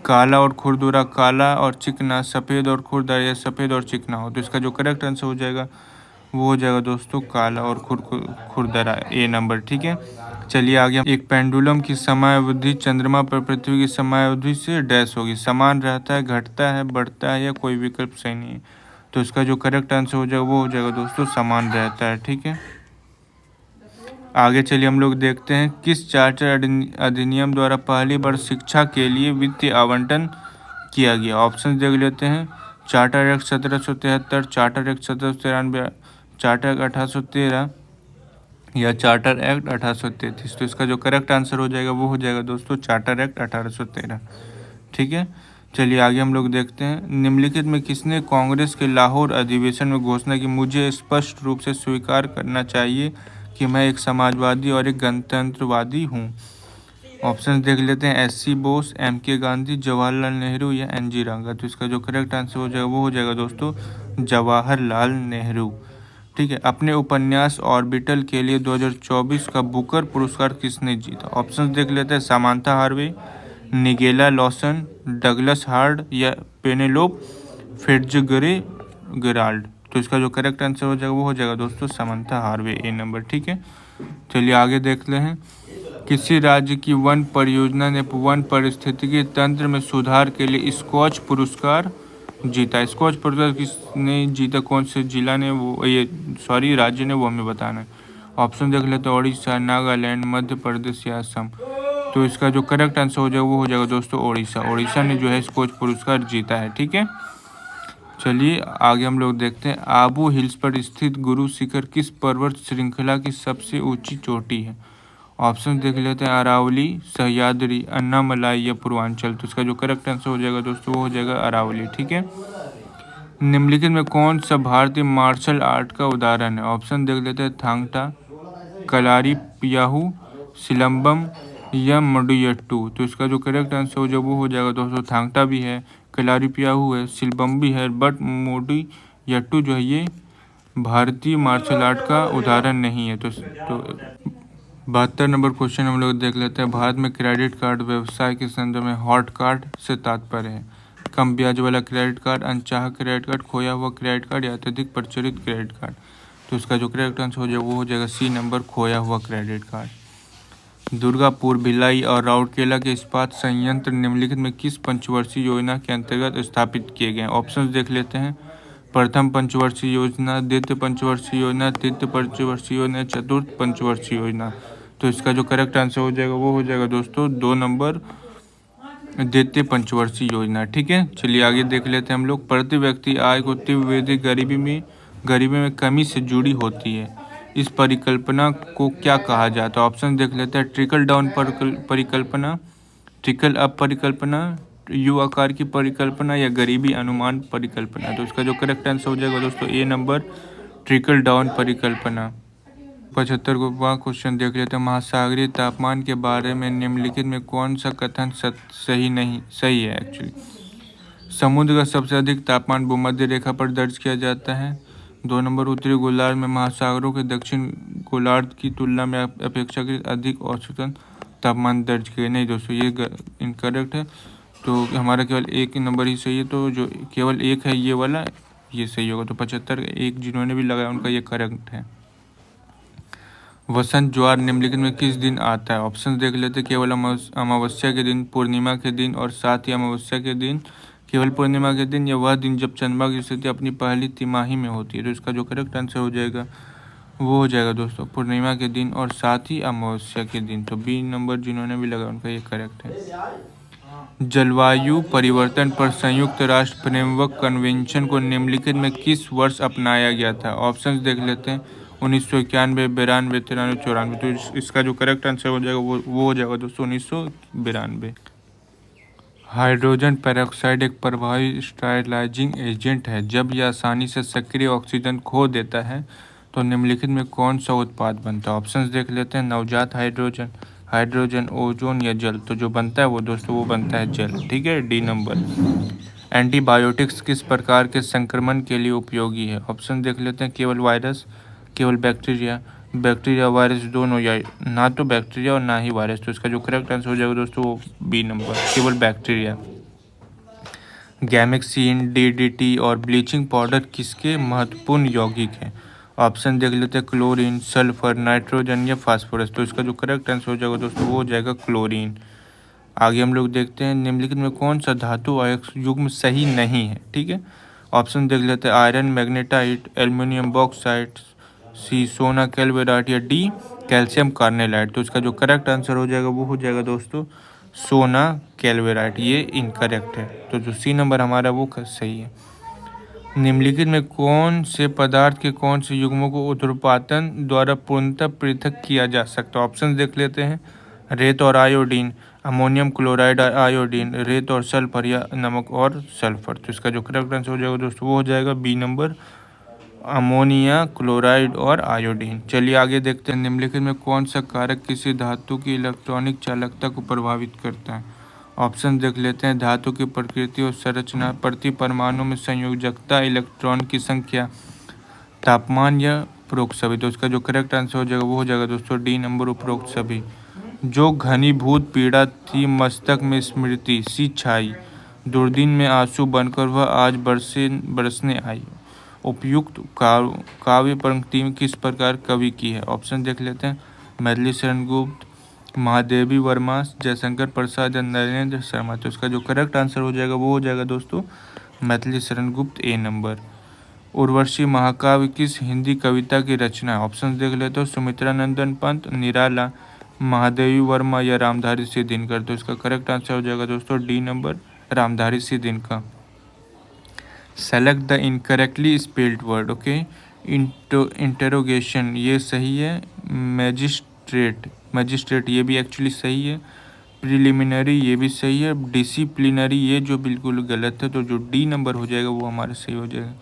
काला और खुरदुरा, काला और चिकना, सफ़ेद और खुरदरा या सफ़ेद और चिकना हो। तो इसका जो करेक्ट आंसर हो जाएगा वो हो जाएगा दोस्तों काला और खुरदरा, ए नंबर। ठीक है, चलिए आगे। एक पेंडुलम की समयावधि चंद्रमा पर पृथ्वी की समयावधि से डैश होगी। समान रहता है, घटता है, बढ़ता है या कोई विकल्प सही नहीं है। तो इसका जो करेक्ट आंसर हो जाएगा वो हो जाएगा दोस्तों समान रहता है। ठीक है, आगे चलिए हम लोग देखते हैं किस चार्टर अधिनियम द्वारा पहली बार शिक्षा के लिए वित्तीय आवंटन किया गया। ऑप्शन देख लेते हैं, charter act 1773, charter act 1793, charter act 1813 या चार्टर एक्ट 1833। तो इसका जो करेक्ट आंसर हो जाएगा वो हो जाएगा दोस्तों चार्टर एक्ट 1813। ठीक है, चलिए आगे हम लोग देखते हैं, निम्नलिखित में किसने कांग्रेस के लाहौर अधिवेशन में घोषणा की, मुझे स्पष्ट रूप से स्वीकार करना चाहिए कि मैं एक समाजवादी और एक गणतंत्रवादी हूँ। ऑप्शन देख लेते हैं, एस.सी. बोस, एम.के. गांधी, जवाहरलाल नेहरू या एन.जी. रंगा। तो इसका जो करेक्ट आंसर हो जाएगा वो हो जाएगा दोस्तों जवाहरलाल नेहरू। ठीक है, अपने उपन्यास ऑर्बिटल के लिए 2024 का बुकर पुरस्कार किसने जीता। ऑप्शन देख लेते हैं, सामांथा Harvey, Nigella Lawson, Douglas hard या पेनेलोप फिट्जगेराल्ड। तो इसका जो करेक्ट आंसर हो जाएगा वो हो जाएगा दोस्तों सामांथा हार्वे, ए नंबर। ठीक है, चलिए आगे देखते हैं, किसी राज्य की वन परियोजना ने वन पारिस्थितिकी तंत्र में सुधार के लिए स्कॉच पुरस्कार जीता। स्कॉच पुरस्कार किसने जीता, कौन से जिला ने, वो ये राज्य ने, वो हमें बताना है। ऑप्शन देख लेते हैं, ओडिशा, नागालैंड, मध्य प्रदेश या असम। तो इसका जो करेक्ट आंसर हो जाएगा वो हो जाएगा दोस्तों ओडिशा। ओडिशा ने जो है स्कॉच पुरस्कार जीता है। ठीक है, चलिए आगे हम लोग देखते हैं, आबू हिल्स पर स्थित गुरु शिखर किस पर्वत श्रृंखला की सबसे ऊंची चोटी है। ऑप्शन देख लेते हैं, अरावली, सह्याद्री, अन्नामलाई या पूर्वांचल। तो इसका जो करेक्ट आंसर हो जाएगा दोस्तों वो हो जाएगा अरावली। ठीक है, निम्नलिखित में कौन सा भारतीय मार्शल आर्ट का उदाहरण है। ऑप्शन देख लेते हैं, थांगटा, कलारीपयहू, सिलंबम या मडुयट्टू। तो इसका जो करेक्ट आंसर हो जाएगा वो हो जाएगा दोस्तों थांगटा भी है, कलारीपयहू है, सिलबम भी है, बट मोडुयट्टू जो है ये भारतीय मार्शल आर्ट का उदाहरण नहीं है। तो 72 नंबर क्वेश्चन हम लोग देख लेते हैं, भारत में क्रेडिट कार्ड व्यवसाय के संदर्भ में हॉट कार्ड से तात्पर्य है कम ब्याज वाला क्रेडिट कार्ड, अनचाहा क्रेडिट कार्ड, खोया हुआ क्रेडिट कार्ड या अत्यधिक प्रचलित क्रेडिट कार्ड। तो इसका जो करेक्ट आंसर हो जाएगा वो हो जाएगा सी नंबर, खोया हुआ क्रेडिट कार्ड। दुर्गापुर, भिलाई और राउरकेला के इस्पात संयंत्र निम्नलिखित में किस पंचवर्षीय योजना के अंतर्गत स्थापित किए गए हैं। ऑप्शंस देख लेते हैं, प्रथम पंचवर्षीय योजना, द्वितीय पंचवर्षीय योजना, तृतीय पंचवर्षीय योजना, चतुर्थ पंचवर्षीय योजना। तो इसका जो करेक्ट आंसर हो जाएगा वो हो जाएगा दोस्तों 2 नंबर, द्वितीय पंचवर्षीय योजना। ठीक है, चलिए आगे देख लेते हैं हम लोग, प्रति व्यक्ति आय को तीव्र वृद्धि गरीबी में कमी से जुड़ी होती है, इस परिकल्पना को क्या कहा जाता है। ऑप्शन देख लेते हैं, ट्रिकल डाउन परिकल्पना, ट्रिकल अप परिकल्पना, यू आकार की परिकल्पना या गरीबी अनुमान परिकल्पना। तो इसका जो करेक्ट आंसर हो जाएगा दोस्तों ए नंबर, ट्रिकल डाउन परिकल्पना। 75 को वह क्वेश्चन देख लेते हैं। महासागरीय तापमान के बारे में निम्नलिखित में कौन सा कथन सही है एक्चुअली। समुद्र का सबसे अधिक तापमान भूमध्य रेखा पर दर्ज किया जाता है। 2 नंबर, उत्तरी गोलार्ध में महासागरों के दक्षिण गोलार्ध की तुलना में अपेक्षाकृत अधिक औसतन तापमान दर्ज किए। नहीं दोस्तों, ये इनकरेक्ट है। तो हमारा केवल एक नंबर ही सही है, तो जो केवल एक है ये वाला, ये सही होगा। तो 75 एक जिन्होंने भी लगाया उनका ये करेक्ट है। वसंत ज्वार निम्नलिखित में किस दिन आता है। ऑप्शन देख लेते। केवल अमावस्या के दिन, पूर्णिमा के दिन और साथ ही अमावस्या के दिन, केवल पूर्णिमा के दिन, या वह दिन जब चंद्रमा की स्थिति अपनी पहली तिमाही में होती है। तो इसका जो करेक्ट आंसर हो जाएगा वो हो जाएगा दोस्तों पूर्णिमा के दिन और साथ ही अमावस्या के दिन। तो बी नंबर जिन्होंने भी लगाया उनका ये करेक्ट है। जलवायु परिवर्तन पर संयुक्त राष्ट्र फ्रेमवर्क कन्वेंशन को निम्नलिखित में किस वर्ष अपनाया गया था। ऑप्शंस देख लेते हैं। 1991, 92, 93, 94। तो इसका जो करेक्ट आंसर हो जाएगा वो हो जाएगा दोस्तों 1992। हाइड्रोजन पेरोक्साइड एक प्रभावी स्टेरिलाइजिंग एजेंट है। जब यह आसानी से सक्रिय ऑक्सीजन खो देता है तो निम्नलिखित में कौन सा उत्पाद बनता है। ऑप्शंस देख लेते हैं। नवजात हाइड्रोजन, हाइड्रोजन, ओजोन या जल। तो जो बनता है वो दोस्तों वो बनता है जल। ठीक है, डी नंबर। एंटीबायोटिक्स किस प्रकार के संक्रमण के लिए उपयोगी है। ऑप्शन देख लेते हैं। केवल वायरस, केवल बैक्टीरिया वायरस दोनों, या ना तो बैक्टीरिया और ना ही वायरस। तो इसका जो करेक्ट आंसर हो जाएगा दोस्तों वो बी नंबर, केवल बैक्टीरिया। गैमेक्सिन, डीडीटी और ब्लीचिंग पाउडर किसके महत्वपूर्ण यौगिक हैं। ऑप्शन देख लेते हैं। क्लोरीन, सल्फर, नाइट्रोजन या फास्फोरस। तो इसका जो करेक्ट आंसर हो जाएगा दोस्तों वो हो जाएगा क्लोरीन। आगे हम लोग देखते हैं निम्नलिखित में कौन सा धातु अयस्क युग्म सही नहीं है। ठीक है, ऑप्शन देख लेते हैं। आयरन मैग्नेटाइट, एल्युमिनियम बॉक्साइट, सी सोना कैल्वेराइट या डी कैल्शियम कार्नेलाइट। तो इसका जो करेक्ट आंसर हो जाएगा वो हो जाएगा दोस्तों सोना कैल्वेराइट। ये इनकरेक्ट है। तो जो सी नंबर हमारा वो सही है। निम्नलिखित में कौन से पदार्थ के कौन से युग्मों को ऊर्ध्वपातन द्वारा पूर्णतः पृथक किया जा सकता है। ऑप्शन देख लेते हैं। रेत और आयोडीन, अमोनियम क्लोराइड आयोडीन, रेत और सल्फर या नमक और सल्फर। तो इसका जो करेक्ट आंसर हो जाएगा दोस्तों वो हो जाएगा बी नंबर, अमोनिया क्लोराइड और आयोडीन। चलिए आगे देखते हैं। निम्नलिखित में कौन सा कारक किसी धातु की इलेक्ट्रॉनिक चालकता को प्रभावित करता है। ऑप्शन देख लेते हैं। धातु की प्रकृति और संरचना, प्रति परमाणु में संयोजकता, इलेक्ट्रॉन की संख्या, तापमान या उपरोक्त सभी। तो इसका जो करेक्ट आंसर हो जाएगा वो हो जाएगा दोस्तों डी नंबर, उपरोक्त सभी। जो घनीभूत पीड़ा थी मस्तक में स्मृति सी छाई, दुर्दिन में आंसू बनकर वह आज बरसने आई। उपयुक्त काव्य पंक्ति में किस प्रकार कवि की है। ऑप्शन देख लेते हैं। मैथिली शरण गुप्त, महादेवी वर्मा, जयशंकर प्रसाद या नरेंद्र शर्मा। तो इसका जो करेक्ट आंसर हो जाएगा वो हो जाएगा दोस्तों मैथिली शरण गुप्त, ए नंबर। उर्वशी महाकाव्य किस हिंदी कविता की रचना है। ऑप्शन देख लेते हो। सुमित्रा नंदन पंत, निराला, महादेवी वर्मा या रामधारी सिंह दिनकर। तो इसका करेक्ट आंसर हो जाएगा दोस्तों D number, Ramdhari Singh Dinkar. Select the incorrectly spelled word. Okay, interrogation ये सही है। मैजिस्ट्रेट ये भी एक्चुअली सही है। प्रिलिमिनरी ये भी सही है। डिसिप्लिनरी ये जो बिल्कुल गलत है। तो जो डी नंबर हो जाएगा वो हमारा सही हो जाएगा।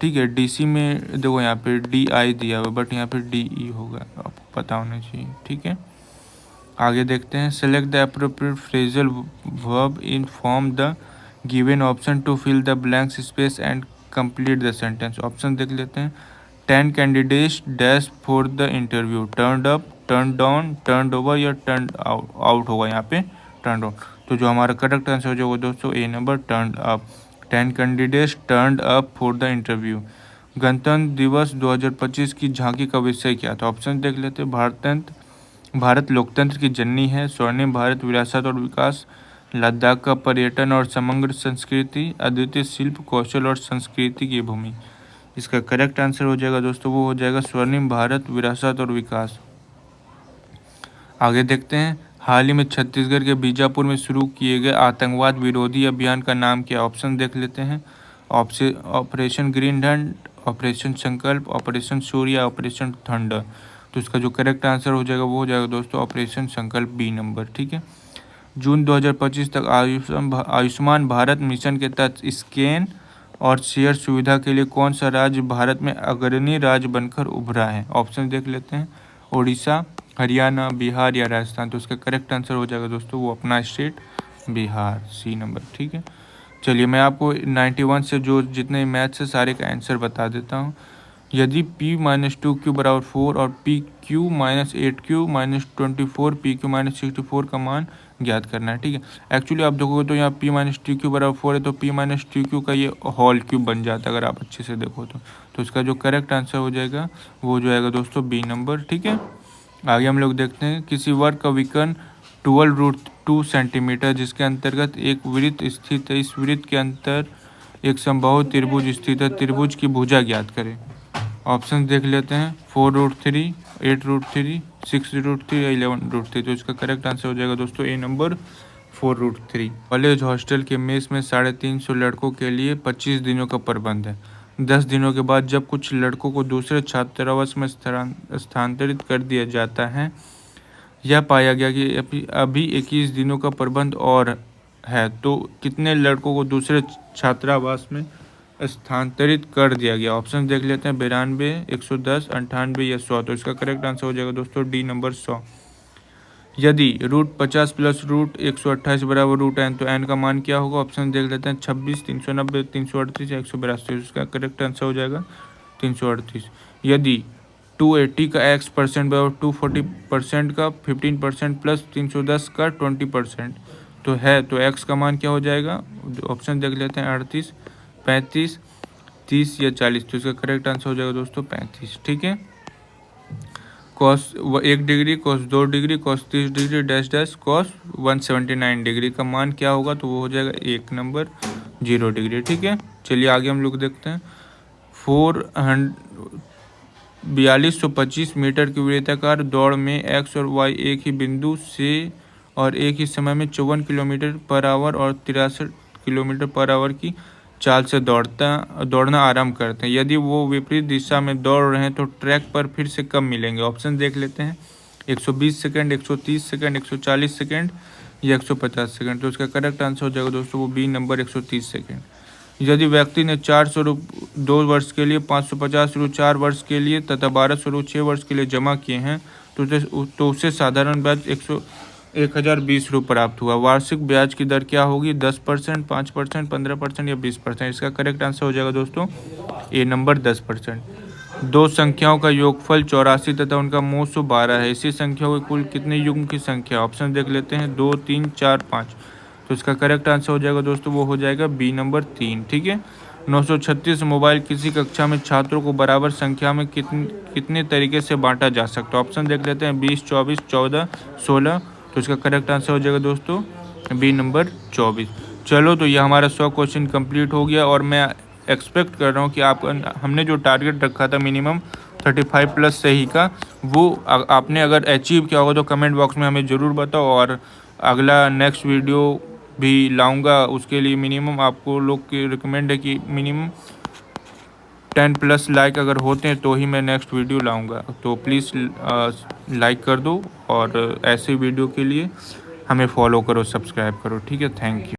ठीक है, डीसी में देखो यहाँ पे डी आई दिया हुआ, बट यहाँ पे डी ई होगा, आपको पता होना चाहिए। ठीक है, आगे देखते हैं। Select the appropriate phrasal verb in from the given option to fill the blank space and complete the sentence. Option देख लेते हैं। 10 candidates dash for the interview, turn up, turn down, turn over या turn out होगा यहाँ पे turn out. तो जो हमारा करेक्ट आंसर हो जाएगा दोस्तों a number, turn up. 10 candidates turn up for the interview. गणतंत्र दिवस 2025 की झांकी का विषय क्या था। ऑप्शन देख लेते हैं। भारत लोकतंत्र की जननी है, स्वर्णिम भारत विरासत और विकास, लद्दाख का पर्यटन और समग्र संस्कृति, अद्वितीय शिल्प कौशल और संस्कृति की भूमि। इसका करेक्ट आंसर हो जाएगा दोस्तों वो हो जाएगा स्वर्णिम भारत विरासत और विकास। आगे देखते हैं। हाल ही में छत्तीसगढ़ के बीजापुर में शुरू किए गए आतंकवाद विरोधी अभियान का नाम क्या। ऑप्शन देख लेते हैं। ऑपरेशन ग्रीन हंट, ऑपरेशन संकल्प, ऑपरेशन सूर्य, ऑपरेशन थंडर। तो इसका जो करेक्ट आंसर हो जाएगा वो हो जाएगा दोस्तों ऑपरेशन संकल्प, बी नंबर। ठीक है, जून 2025 तक आयुष्मान भारत मिशन के तहत स्कैन और शेयर सुविधा के लिए कौन सा राज्य भारत में अग्रणी राज्य बनकर उभरा है? ऑप्शन देख लेते हैं, उड़ीसा, हरियाणा, बिहार या राजस्थान। तो उसका करेक्ट आंसर हो जाएगा दोस्तों वो अपना स्टेट बिहार, सी नंबर। ठीक है, चलिए मैं आपको 91 से जो जितने मैथ्स है सारे का आंसर बता देता हूँ। यदि p माइनस 2q बराबर 4 और P Q minus 8q minus 24 P Q minus 64 का मान ज्ञात करना है। ठीक है, एक्चुअली आप देखोगे तो यहाँ p माइनस 2q बराबर 4 है तो p माइनस 2q का ये होल क्यूब बन जाता है अगर आप अच्छे से देखो तो इसका जो करेक्ट आंसर हो जाएगा वो जो आएगा दोस्तों बी नंबर। ठीक है, आगे हम लोग देखते हैं, किसी वर्ग का विकर्ण 12√2 सेंटीमीटर जिसके अंतर्गत एक वृत्त स्थित है, इस वृत्त के अंतर एक समबाहु त्रिभुज स्थित है, त्रिभुज की भुजा ज्ञात करें। ऑप्शन देख लेते हैं, 4√3, 8√3, 6√3 या 11√3। तो इसका करेक्ट आंसर हो जाएगा दोस्तों ए नंबर 4√3। कॉलेज हॉस्टल के मेस में 350 लड़कों के लिए 25 दिनों का प्रबंध है। 10 दिनों के बाद जब कुछ लड़कों को दूसरे छात्रावास में स्थानांतरित कर दिया जाता है, यह पाया गया कि अभी 21 दिनों का प्रबंध और है, तो कितने लड़कों को दूसरे छात्रावास में स्थानांतरित कर दिया गया? ऑप्शन देख लेते हैं, 92, 110, 98 या 100। तो इसका करेक्ट आंसर हो जाएगा दोस्तों डी नंबर 100। यदि √50 प्लस √128 बराबर √n तो n का मान क्या होगा? ऑप्शन देख लेते हैं, 26, 390, 338 या 182। इसका करेक्ट आंसर हो जाएगा 338। यदि 280 का x% बराबर 240% का 15% प्लस 310 का 20% तो है, तो x का मान क्या हो जाएगा? ऑप्शन देख लेते हैं, 38, 35, 30 या 40। तो इसका करेक्ट आंसर हो जाएगा दोस्तों 35। ठीक है, cos 1 degree, cos 2 degree, cos 30 degree dash dash cos 179 degree का मान क्या होगा? तो वो हो जाएगा 1 नंबर 0 डिग्री। ठीक है, चलिए आगे हम लोग देखते हैं, 4225 मीटर की वृत्ताकार दौड़ में x और y एक ही बिंदु से और एक ही समय में 54 किलोमीटर पर आवर और 63 किलोमीटर पर आवर की चाल से दौड़ना आरंभ करते हैं। यदि वो विपरीत दिशा में दौड़ रहे हैं तो ट्रैक पर फिर से कब मिलेंगे? ऑप्शन देख लेते हैं, 120 सेकंड, 130 सेकंड, 140 सेकंड या 150 सेकंड। तो इसका करेक्ट आंसर हो जाएगा दोस्तों वो बी नंबर 130 सेकंड। यदि व्यक्ति ने 400 रू 2 वर्ष के लिए, 550 रू 4 वर्ष के लिए तथा 1200 रू 6 वर्ष के लिए जमा किए हैं तो उसे साधारण ब्याज 1020 रुपये प्राप्त हुआ। वार्षिक ब्याज की दर क्या होगी? 10%, 5%, 15% या 20%। इसका करेक्ट आंसर हो जाएगा दोस्तों ए नंबर 10%। दो संख्याओं का योगफल 84 तथा उनका मोल 112 है, इसी संख्याओं के कुल कितने युग्म की संख्या? ऑप्शन देख लेते हैं, 2, 3, 4, 5। तो इसका करेक्ट आंसर हो जाएगा दोस्तों वो हो जाएगा बी नंबर 3। ठीक है, 936 मोबाइल किसी कक्षा में छात्रों को बराबर संख्या में कितने तरीके से बांटा जा सकता है? ऑप्शन देख लेते हैं, 20, 24, 14, 16। तो इसका करेक्ट आंसर हो जाएगा दोस्तों बी नंबर 24। चलो, तो ये हमारा 100 क्वेश्चन कंप्लीट हो गया और मैं एक्सपेक्ट कर रहा हूँ कि आप हमने जो टारगेट रखा था मिनिमम 35 प्लस सही का, वो आपने अगर अचीव किया होगा तो कमेंट बॉक्स में हमें ज़रूर बताओ। और अगला नेक्स्ट वीडियो भी लाऊंगा, उसके लिए मिनिमम आपको लोग की रिकमेंड है कि मिनिमम 10 प्लस लाइक अगर होते हैं तो ही मैं नेक्स्ट वीडियो लाऊंगा। तो प्लीज़ लाइक कर दो और ऐसे वीडियो के लिए हमें फॉलो करो, सब्सक्राइब करो। ठीक है, थैंक यू।